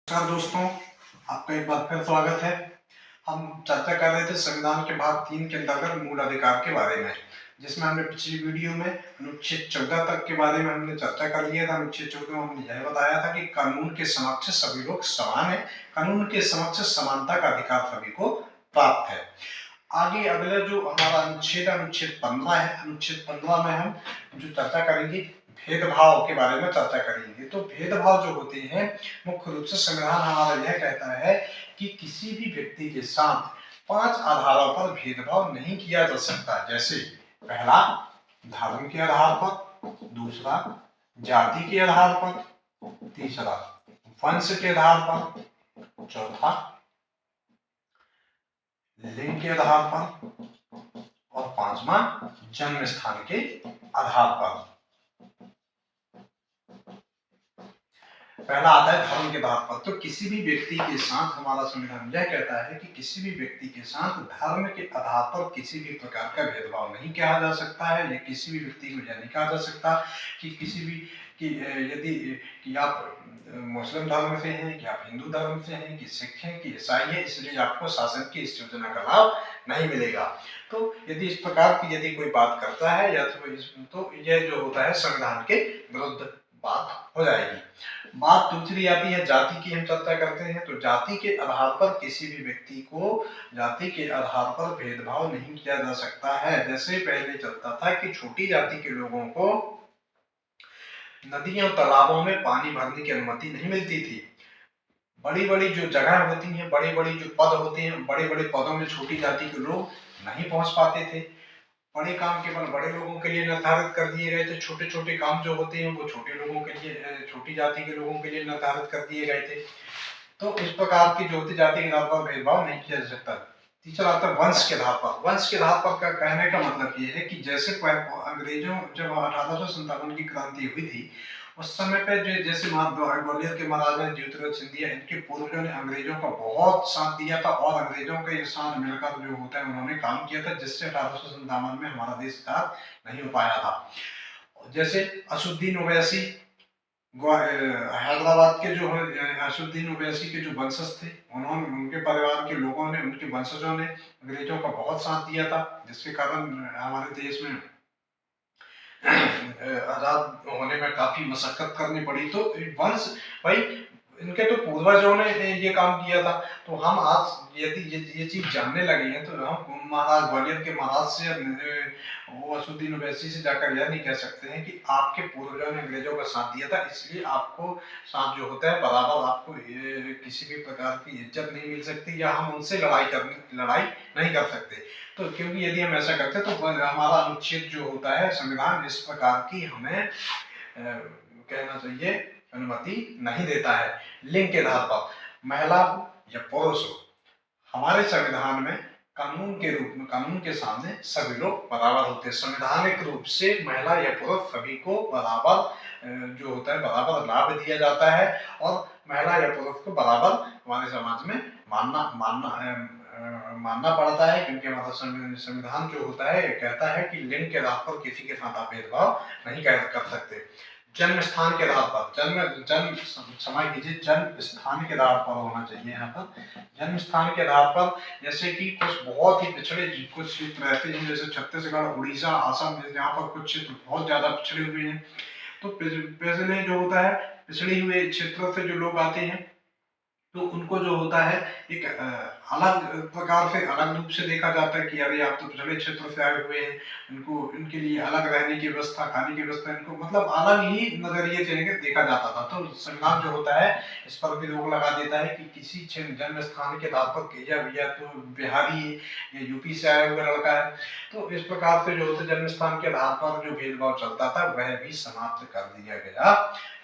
नमस्कार दोस्तों, आपका एक बार फिर स्वागत है। हम चर्चा कर रहे थे संविधान के भाग 3 के अंतर्गत मूल अधिकार के बारे में, जिसमें हमने पिछली वीडियो में अनुच्छेद 14 तक के बारे में हमने चर्चा कर लिया था। अनुच्छेद 14 में हमने यह बताया था कि कानून के समक्ष सभी लोग समान है, कानून के समक्ष समानता का अधिकार सभी को प्राप्त है। आगे अगला जो हमारा अनुच्छेद 15 है, अनुच्छेद 15 में हम जो चर्चा करेंगे भेदभाव के बारे में चर्चा करेंगे। तो भेदभाव जो होते हैं, मुख्य रूप से संविधान हमारा यह कहता है कि किसी भी व्यक्ति के साथ 5 आधारों पर भेदभाव नहीं किया जा सकता। जैसे पहला, धर्म के आधार पर; दूसरा, जाति के आधार पर; तीसरा, वंश के आधार पर; चौथा, लिंग के आधार पर; और पांचवा, जन्म स्थान के आधार पर। पहला आता है धर्म के आधार पर। तो किसी भी व्यक्ति के साथ हमारा संविधान यह कहता है कि किसी भी व्यक्ति के साथ धर्म के आधार पर किसी भी प्रकार का भेदभाव नहीं किया जा सकता है। या किसी भी व्यक्ति को यह नहीं कहा जा सकता कि किसी भी यदि कि आप मुस्लिम धर्म से हैं, कि आप हिंदू धर्म से हैं, कि सिख हैं, कि ईसाई है, इसलिए आपको शासन की इस योजना का लाभ नहीं मिलेगा। तो यदि इस प्रकार की यदि कोई बात करता है या तो यह जो होता है संविधान के विरुद्ध बात हो जाएगी। बात दूसरी आती है जाति की, हम चर्चा करते हैं। तो जाति के आधार पर किसी भी व्यक्ति को जाति के आधार पर भेदभाव नहीं किया जा सकता है। जैसे पहले चलता था कि छोटी जाति के लोगों को नदियों तालाबों में पानी भरने की अनुमति नहीं मिलती थी। बड़ी बड़ी जो जगह होती हैं, बड़ी बड़ी जो पद होते हैं, बड़े बड़े पदों में छोटी जाति के लोग नहीं पहुंच पाते थे। बड़े काम केवल बड़े लोगों के लिए निर्धारित कर दिए गए थे। छोटे छोटे काम जो होते हैं वो छोटे लोगों के लिए, छोटी जाति के लोगों के लिए निर्धारित कर दिए गए थे। तो इस प्रकार की जो होती जाति के आधार पर भेदभाव नहीं किया जा सकता। तीसरा आता है वंश के आधार पर। वंश के आधार पर का कहने का मतलब ये है कि जैसे अंग्रेजों जब 1857 की क्रांति हुई थी, उस समय पे जैसे ग्वालियर के महाराजा ज्योतिराज सिंधिया, इनके पूर्वजों ने अंग्रेजों का बहुत साथ दिया था और अंग्रेजों के साथ मिलकर जो होता है उन्होंने काम किया था, जिससे 1857 में हमारा देश आजाद नहीं हो पाया था। जैसे असुद्दीन ओवैसी हैदराबाद के जो असुद्दीन ओवैसी के जो वंशज थे, उन्होंने, उनके परिवार के लोगों ने, उनके वंशजों ने अंग्रेजों का बहुत साथ दिया था, जिसके कारण हमारे देश में आजाद होने में काफी मशक्कत करनी पड़ी। तो वंश भाई, इनके तो पूर्वजों ने ये काम किया था। तो हम आज यदि ये चीज जानने लगे हैं तो हम महाराज ग्वालियर के महाराज से वो असुद्दीन ओवैसी से जाकर यह नहीं कह सकते हैं कि आपके पूर्वजों ने अंग्रेजों का साथ दिया था, इसलिए आपको साथ जो होता है बराबर आपको किसी भी प्रकार की इज्जत नहीं मिल सकती, या हम उनसे लड़ाई नहीं कर सकते। तो क्योंकि यदि हम ऐसा करते तो हमारा अनुच्छेद जो होता है संविधान इस प्रकार की हमें कहना चाहिए अनुमति नहीं देता है। लिंग के आधार पर, महिला हो या पुरुष हो, हमारे संविधान में कानून के रूप में, कानून के सामने सभी लोग बराबर होते हैं। संवैधानिक रूप से महिला या पुरुष सभी को बराबर जो होता है बराबर लाभ दिया जाता है, और महिला या पुरुष को बराबर हमारे समाज में मानना पड़ता है, क्योंकि हमारा संविधान जो होता है कहता है कि लिंग के आधार पर किसी के साथ आप भेदभाव नहीं कर सकते। जन्म स्थान के आधार पर, जन्म समाज कीजिए, जन्म स्थान के आधार पर होना चाहिए। यहाँ पर जन्म स्थान के आधार पर, जैसे कि कुछ बहुत ही पिछड़े कुछ क्षेत्र ऐसे हैं, जैसे छत्तीसगढ़, उड़ीसा, आसाम, यहाँ पर कुछ क्षेत्र बहुत ज्यादा पिछड़े हुए हैं। तो पिछले जो होता है, पिछड़े हुए क्षेत्रों से जो लोग आते हैं तो उनको जो होता है एक अलग प्रकार से, अलग रूप से देखा जाता है कि अरे आप तो पिछड़े क्षेत्र से आए हुए हैं, इनको, इनके लिए अलग रहने की व्यवस्था, खाने की व्यवस्था, इनको मतलब अलग ही नजरिए से देखा जाता था। तो संविधान जो होता है इस पर भी रोक लगा देता है कि किसी जन्म स्थान के आधार पर या तो बिहारी है या यूपी से आया हुआ लड़का है, तो इस प्रकार से जो होता है जन्म स्थान के आधार पर जो भेदभाव चलता था वह भी समाप्त कर दिया गया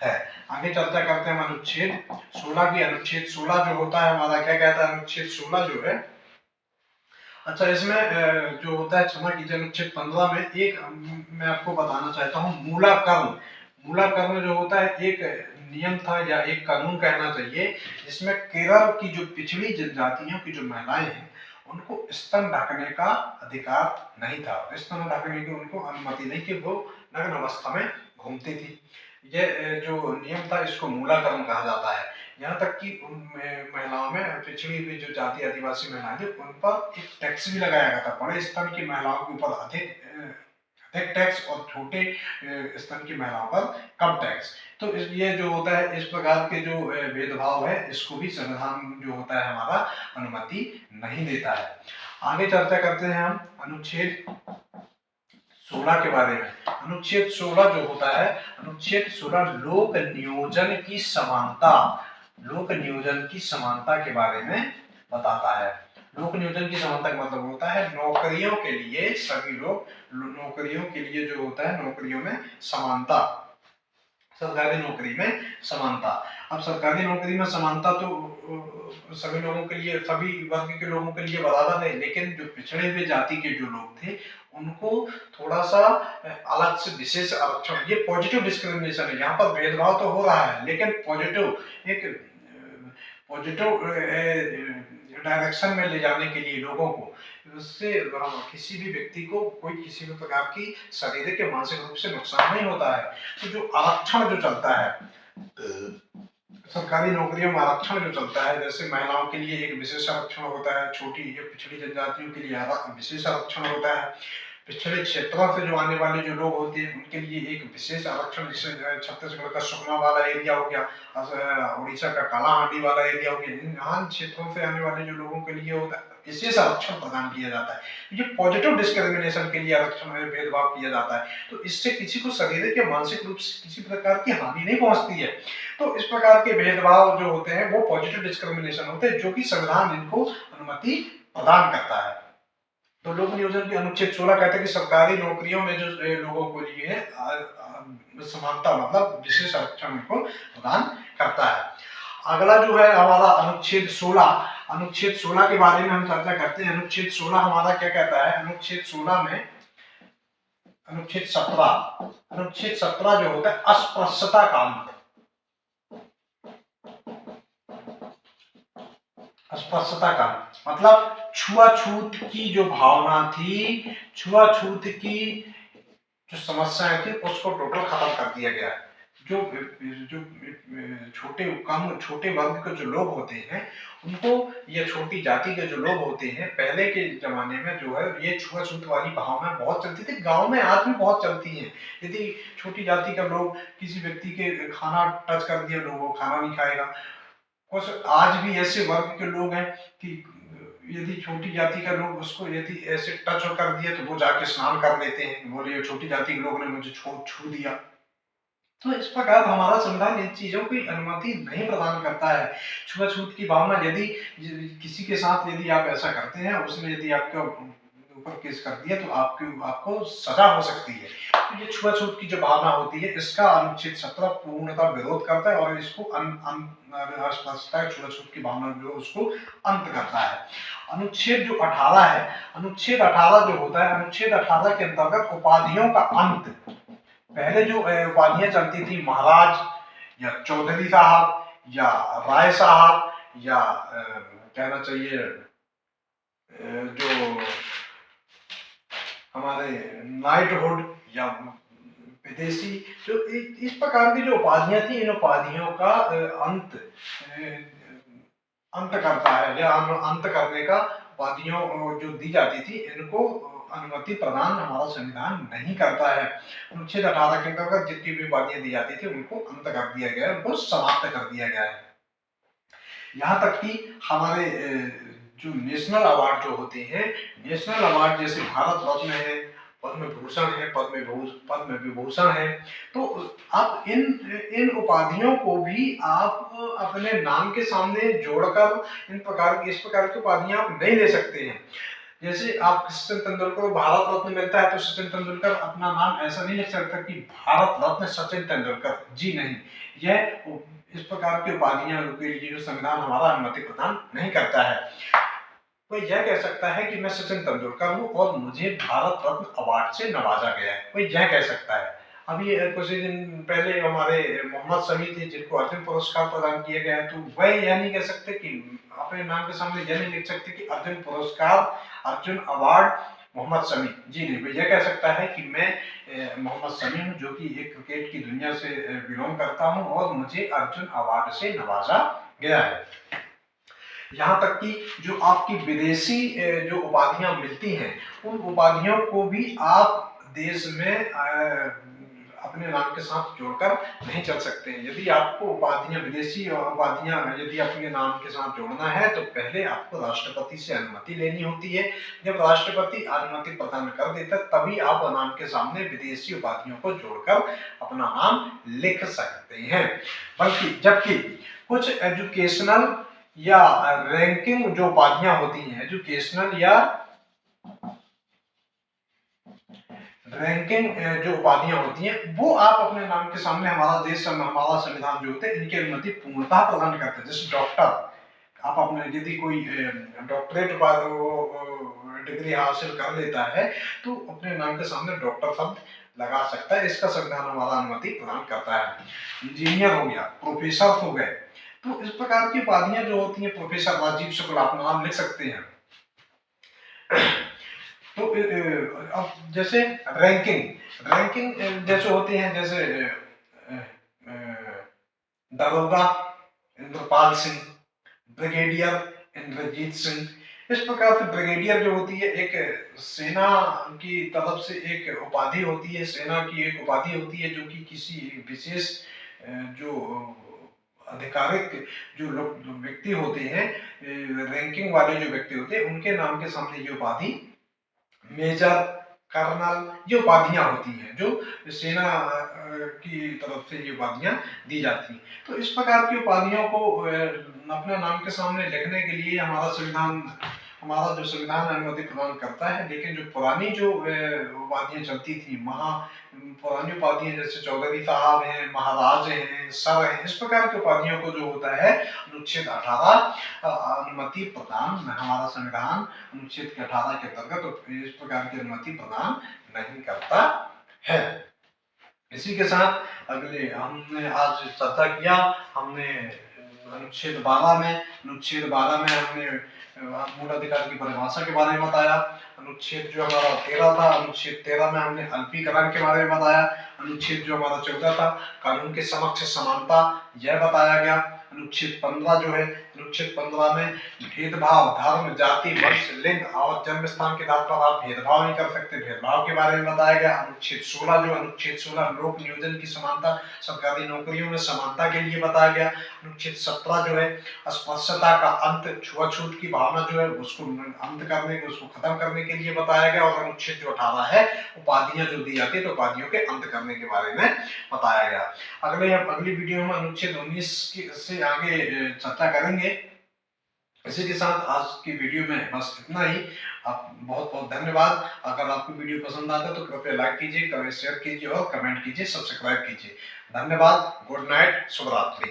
है। आगे चर्चा करते हैं हम अनुच्छेद 16 की। अनुच्छेद 16 जो होता है हमारा क्या कहता है, अनुच्छेद 16 जो है, अच्छा इसमें जो होता है, क्षमा कीजिए, अनुच्छेद 15 में एक मैं आपको बताना चाहता हूँ, मूलाकर्म। मूलाकर्म जो होता है एक नियम था या एक कानून कहना चाहिए, जिसमें केरल की जो पिछड़ी जनजातियों की जो महिलाएं हैं उनको स्तन ढकने का अधिकार नहीं था। स्तन ढकने की उनको अनुमति नहीं थी, वो नग्न अवस्था में घूमती थी। ये जो नियम था इसको मूलाकर्म कहा जाता है। यहाँ तक कि उन महिलाओं में पिछड़ी हुई जो जाति आदिवासी महिलाएं थी उन पर एक टैक्स भी लगाया गया था। बड़े स्तर की महिलाओं के ऊपर अधिक टैक्स और छोटे स्तर की महिलाओं पर कम टैक्स। तो ये जो होता है इस प्रकार के जो भेदभाव है इसको भी संविधान जो होता है हमारा अनुमति नहीं देता है। आगे चर्चा करते हैं हम अनुच्छेद 16 के बारे में। अनुच्छेद 16 जो होता है, अनुच्छेद 16 लोक नियोजन की समानता, लोक नियोजन की समानता के बारे में बताता है। लोक नियोजन की समानता का मतलब होता है नौकरियों के लिए सभी लोग, नौकरियों के लिए जो होता है नौकरियों में समानता, सरकारी नौकरी में समानता। अब सरकारी नौकरी में समानता तो सभी लोगों के लिए, सभी वर्ग के लोगों के लिए बराबर है, लेकिन जो पिछड़े हुए जाति के जो लोग थे उनको थोड़ा सा अलग से विशेष आरक्षण, ये पॉजिटिव डिस्क्रिमिनेशन है। यहाँ पर भेदभाव तो हो रहा है लेकिन पॉजिटिव डायरेक्शन में ले जाने के लिए लोगों को, उससे किसी भी व्यक्ति को कोई किसी भी प्रकार की शारीरिक या मानसिक रूप से नुकसान नहीं होता है। तो जो आरक्षण जो चलता है सरकारी नौकरियों में, आरक्षण जो चलता है, जैसे महिलाओं के लिए एक विशेष आरक्षण होता है, छोटी या पिछड़ी जनजातियों के लिए विशेष आरक्षण होता है, पिछड़े क्षेत्रों से जो आने वाले जो लोग होते हैं उनके लिए एक विशेष आरक्षण, जैसे छत्तीसगढ़ का सुकमा वाला एरिया हो गया, उड़ीसा का कालाहांडी वाला एरिया हो गया, इन क्षेत्रों से आने वाले जो लोगों के लिए होता है विशेष आरक्षण प्रदान किया जाता है। ये पॉजिटिव डिस्क्रिमिनेशन के लिए आरक्षण में भेदभाव किया जाता है। तो इससे किसी को शारीरिक या मानसिक रूप से किसी प्रकार की हानि नहीं पहुंचती है। तो इस प्रकार के भेदभाव जो होते हैं वो पॉजिटिव डिस्क्रिमिनेशन होते हैं, जो कि संविधान इनको अनुमति प्रदान करता है। तो लोक नियोजन के अनुच्छेद 16 कहते हैं कि सरकारी नौकरियों में जो लोगों को लिए समानता मतलब विशेष आरक्षण को प्रदान करता है। अगला जो है हमारा अनुच्छेद 16, अनुच्छेद 16 के बारे में हम चर्चा करते हैं। अनुच्छेद 16 हमारा क्या कहता है, अनुच्छेद 16 में अनुच्छेद 17 जो होता है अस्पृश्यता का अंत, अस्पृश्यता का मतलब छुआछूत की जो भावना थी, छुआछूत की जो समस्याएं थी उसको टोटल खत्म कर दिया गया। जो छोटे वर्ग के जो लोग होते हैं उनको, या छोटी जाति के जो लोग होते हैं, पहले के जमाने में जो है ये छुआछूत वाली भावना बहुत चलती थी, गांव में आज भी बहुत चलती है। यदि छोटी जाति का लोग किसी व्यक्ति के खाना टच कर दिया, लोगों खाना नहीं खाएगा। कुछ आज भी ऐसे वर्ग के लोग हैं कि यदि छोटी जाति का लोग उसको यदि ऐसे टच कर दिया तो वो जाके स्नान कर लेते हैं, बोले छोटी जाति के लोग ने मुझे छू दिया। तो इस प्रकार हमारा संविधान इन चीजों की अनुमति नहीं प्रदान करता है। छुआछूत की भावना, यदि किसी के साथ यदि आप ऐसा करते हैं, उसने यदि आपके ऊपर केस कर दिया तो आपको सजा हो सकती है। तो ये छुआछूत की जो भावना होती है इसका अनुच्छेद 17 पूर्णतः विरोध करता है और इसको छुआछूत की भावना जो उसको अंत करता है। अनुच्छेद जो 18 है, अनुच्छेद 18 जो होता है, अनुच्छेद 18 के अंतर्गत उपाधियों का अंत, पहले जो उपाधियां चलती थी महाराज या चौधरी साहब या राय साहब या कहना चाहिए जो हमारे नाइटहुड या विदेशी, जो इस प्रकार की जो उपाधियां थी, इन उपाधियों का अंत करता है या अंत करने का, उपाधियों जो दी जाती थी इनको अनुमति प्रदान हमारा संविधान नहीं करता है। अनुच्छेद 18 के अंतर्गत जितनी भी उपाधियां दी जाती थी उनको अंत कर दिया गया है, उनको समाप्त कर दिया गया है। यहाँ तक कि हमारे जो नेशनल अवार्ड जो होते हैं, नेशनल अवार्ड जैसे भारत रत्न है, पद्म भूषण है, पद्म विभूषण है, तो आप इन उपाधियों को भी आप अपने नाम के सामने जोड़कर इस प्रकार की उपाधियां आप नहीं ले सकते हैं। जैसे आप सचिन तेंदुलकर को भारत रत्न मिलता है तो सचिन तेंदुलकर अपना नाम ऐसा नहीं लिख सकता कि भारत रत्न सचिन तेंदुलकर, जी नहीं। यह इस प्रकार की उपाधियां के लिए जो संविधान हमारा अनुमति प्रदान नहीं करता है। कोई यह कह सकता है कि मैं सचिन तेंदुलकर हूं और मुझे भारत रत्न अवार्ड से नवाजा गया है, कोई यह कह सकता है। अभी कुछ दिन पहले हमारे मोहम्मद शमी थे जिनको अर्जुन पुरस्कार प्रदान किया गया है, तो वह यह नहीं कह सकते कि अपने नाम के सामने यह नहीं लिख सकते कि अर्जुन पुरस्कार, अर्जुन अवार्ड मोहम्मद शमी, जी नहीं। वह यह कह सकता है कि मैं मोहम्मद शमी हूं जो कि एक क्रिकेट की दुनिया से बिलोंग करता हूं और मुझे अर्जुन अवार्ड से नवाजा गया है। यहाँ तक कि जो आपकी विदेशी जो उपाधियां मिलती हैं, उन उपाधियों को भी आप देश में अपने नाम के साथ जोड़कर नहीं चल सकते हैं। यदि आपको उपाधियां, विदेशी उपाधियां यदि अपने नाम के साथ जोड़ना है तो पहले आपको राष्ट्रपति से अनुमति लेनी होती है। जब राष्ट्रपति अनुमति प्रदान कर देता तभी आप नाम के सामने विदेशी उपाधियों को जोड़कर अपना नाम लिख सकते हैं। बल्कि जबकि कुछ एजुकेशनल या रैंकिंग जो उपाधियां होती हैं, एजुकेशनल या रैंकिंग जो उपाधियां होती हैं, वो आप अपने नाम के सामने, हमारा देश, हमारा संविधान जो होते हैं, इनकी अनुमति पूर्णतः प्रदान करते हैं। जैसे डॉक्टर, आप अपने यदि कोई डॉक्टरेट डिग्री हासिल कर लेता है तो अपने नाम के सामने डॉक्टर शब्द लगा सकता है, इसका संविधान हमारा अनुमति प्रदान करता है। इंजीनियर हो गया, प्रोफेसर हो गए, तो इस प्रकार की उपाधियां जो होती हैं, प्रोफेसर राजीव शुक्ल आप नाम लिख सकते हैं। तो अब जैसे रैंकिंग जैसे होते हैं, जैसे दरोगा इंद्रपाल सिंह, ब्रिगेडियर इंद्रजीत सिंह। इस प्रकार से ब्रिगेडियर जो होती है, एक सेना की तरफ से एक उपाधि होती है, सेना की एक उपाधि होती है जो कि किसी विशेष जो आधिकारिक जो लोग व्यक्ति होते हैं, रैंकिंग वाले जो व्यक्ति होते हैं, उनके नाम के सामने ये उपाधि मेजर, कर्नल, ये उपाधियां होती हैं जो सेना की तरफ से ये उपाधियां दी जाती हैं। तो इस प्रकार की उपाधियों को अपने नाम के सामने लिखने के लिए हमारा जो संविधान अनुमति प्रदान करता है। लेकिन जो पुरानी जो उपाधियां चलती थी, पुरानी उपाधियां जैसे चौधरी साहब हैं, महाराज हैं, सर हैं, इस प्रकार की उपाधियों को जो होता है अनुच्छेद 18 अनुमति प्रदान, हमारा संविधान अनुच्छेद 18 के अंतर्गत इस प्रकार की अनुमति प्रदान नहीं करता है। इसी के साथ अगले हमने आज चर्चा किया, हमने अनुच्छेद 12 में हमने मूल अधिकार की परिभाषा के बारे में बताया। अनुच्छेद जो हमारा 13 था, अनुच्छेद 13 में हमने अल्पीकरण के बारे में बताया। अनुच्छेद जो हमारा 14 था, कानून के समक्ष समानता, यह बताया गया। अनुच्छेद 15 जो है, अनुच्छेद 15 में भेदभाव, धर्म, जाति, वंश, लिंग और जन्म स्थान के आधार पर आप भेदभाव नहीं कर सकते, भेदभाव के बारे में बताया गया। अनुच्छेद 16 लोक नियोजन की समानता, सरकारी नौकरियों में समानता के लिए बताया गया। अनुच्छेद 17 जो है अस्पृश्यता का अंत, छुआछूत की भावना जो है उसको अंत करने के, उसको खत्म करने के लिए बताया गया। और अनुच्छेद जो 18 है, उपाधियां जो दी जाती है तो उपाधियों के अंत करने के बारे में बताया गया। अगली वीडियो में अनुच्छेद 19 से आगे चर्चा करेंगे। इसी के साथ आज की वीडियो में बस इतना ही। आप बहुत बहुत धन्यवाद। अगर आपको वीडियो पसंद आता है तो कृपया लाइक कीजिए, शेयर कीजिए और कमेंट कीजिए, सब्सक्राइब कीजिए। धन्यवाद। गुड नाइट, शुभ रात्रि।